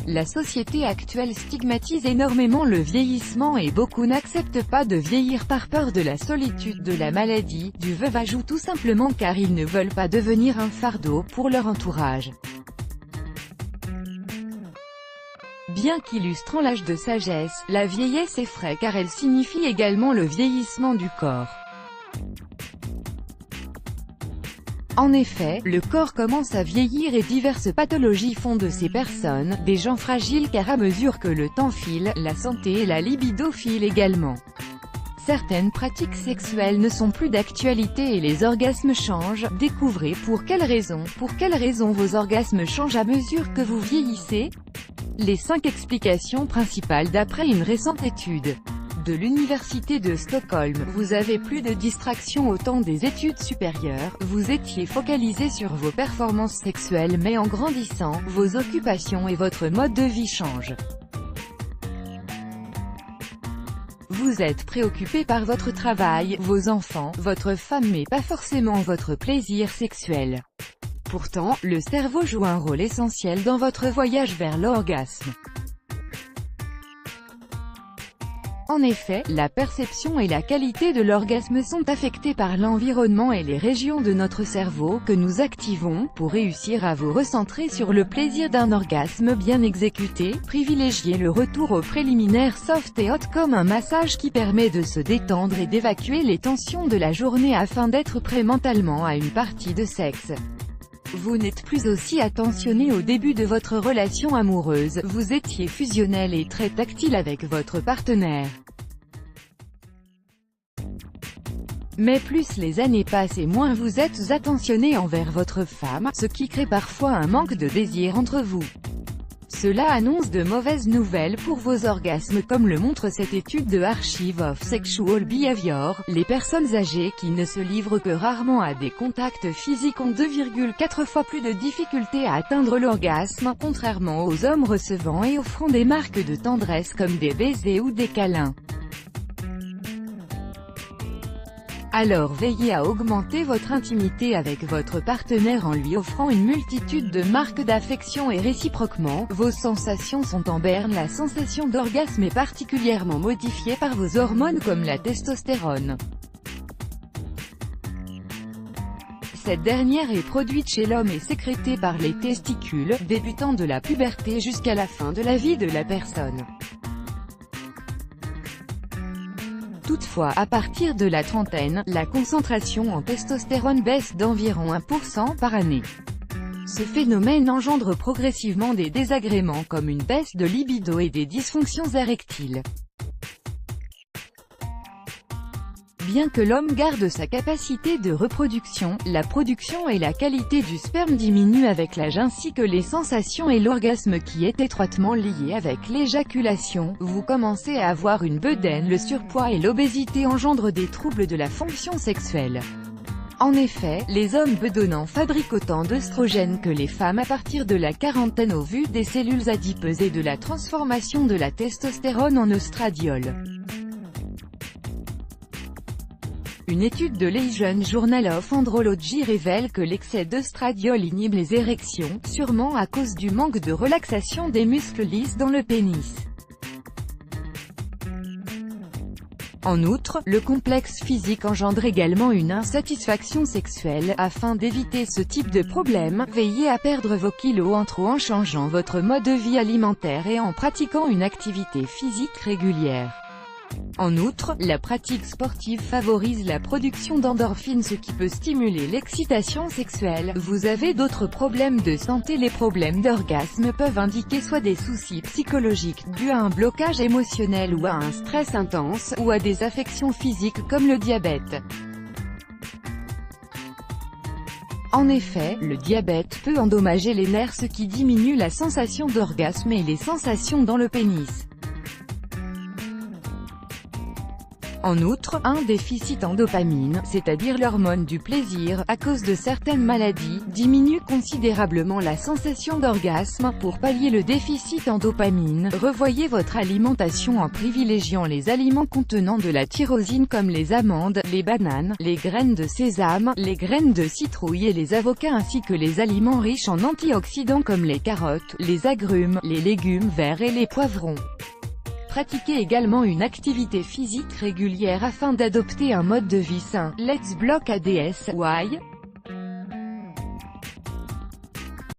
La société actuelle stigmatise énormément le vieillissement et beaucoup n'acceptent pas de vieillir par peur de la solitude, de la maladie, du veuvage ou tout simplement car ils ne veulent pas devenir un fardeau pour leur entourage. Bien qu'illustrant l'âge de sagesse, la vieillesse effraie car elle signifie également le vieillissement du corps. En effet, le corps commence à vieillir et diverses pathologies font de ces personnes des gens fragiles car à mesure que le temps file, la santé et la libido filent également. Certaines pratiques sexuelles ne sont plus d'actualité et les orgasmes changent. Découvrez pour quelles raisons vos orgasmes changent à mesure que vous vieillissez. Les 5 explications principales d'après une récente étude de l'Université de Stockholm. Vous avez plus de distractions au temps des études supérieures, vous étiez focalisé sur vos performances sexuelles mais en grandissant, vos occupations et votre mode de vie changent. Vous êtes préoccupé par votre travail, vos enfants, votre femme mais pas forcément votre plaisir sexuel. Pourtant, le cerveau joue un rôle essentiel dans votre voyage vers l'orgasme. En effet, la perception et la qualité de l'orgasme sont affectées par l'environnement et les régions de notre cerveau que nous activons. Pour réussir à vous recentrer sur le plaisir d'un orgasme bien exécuté, privilégiez le retour aux préliminaires soft et hot comme un massage qui permet de se détendre et d'évacuer les tensions de la journée afin d'être prêt mentalement à une partie de sexe. Vous n'êtes plus aussi attentionné au début de votre relation amoureuse, vous étiez fusionnel et très tactile avec votre partenaire. Mais plus les années passent et moins vous êtes attentionné envers votre femme, ce qui crée parfois un manque de désir entre vous. Cela annonce de mauvaises nouvelles pour vos orgasmes comme le montre cette étude de Archive of Sexual Behavior. Les personnes âgées qui ne se livrent que rarement à des contacts physiques ont 2,4 fois plus de difficultés à atteindre l'orgasme, contrairement aux hommes recevant et offrant des marques de tendresse comme des baisers ou des câlins. Alors veillez à augmenter votre intimité avec votre partenaire en lui offrant une multitude de marques d'affection et réciproquement, vos sensations sont en berne. La sensation d'orgasme est particulièrement modifiée par vos hormones comme la testostérone. Cette dernière est produite chez l'homme et sécrétée par les testicules, débutant de la puberté jusqu'à la fin de la vie de la personne. Toutefois, à partir de la trentaine, la concentration en testostérone baisse d'environ 1% par année. Ce phénomène engendre progressivement des désagréments comme une baisse de libido et des dysfonctions érectiles. Bien que l'homme garde sa capacité de reproduction, la production et la qualité du sperme diminuent avec l'âge ainsi que les sensations et l'orgasme qui est étroitement lié avec l'éjaculation. Vous commencez à avoir une bedaine, le surpoids et l'obésité engendrent des troubles de la fonction sexuelle. En effet, les hommes bedonnants fabriquent autant d'œstrogènes que les femmes à partir de la quarantaine au vu des cellules adipeuses et de la transformation de la testostérone en œstradiol. Une étude de l'Asian Journal of Andrology révèle que l'excès d'œstradiol inhibe les érections, sûrement à cause du manque de relaxation des muscles lisses dans le pénis. En outre, le complexe physique engendre également une insatisfaction sexuelle. Afin d'éviter ce type de problème, veillez à perdre vos kilos en trop en changeant votre mode de vie alimentaire et en pratiquant une activité physique régulière. En outre, la pratique sportive favorise la production d'endorphines ce qui peut stimuler l'excitation sexuelle. Vous avez d'autres problèmes de santé. Les problèmes d'orgasme peuvent indiquer soit des soucis psychologiques dus à un blocage émotionnel ou à un stress intense, ou à des affections physiques comme le diabète. En effet, le diabète peut endommager les nerfs ce qui diminue la sensation d'orgasme et les sensations dans le pénis. En outre, un déficit en dopamine, c'est-à-dire l'hormone du plaisir, à cause de certaines maladies, diminue considérablement la sensation d'orgasme. Pour pallier le déficit en dopamine, revoyez votre alimentation en privilégiant les aliments contenant de la tyrosine comme les amandes, les bananes, les graines de sésame, les graines de citrouille et les avocats ainsi que les aliments riches en antioxydants comme les carottes, les agrumes, les légumes verts et les poivrons. Pratiquez également une activité physique régulière afin d'adopter un mode de vie sain. Let's block ADS. Why?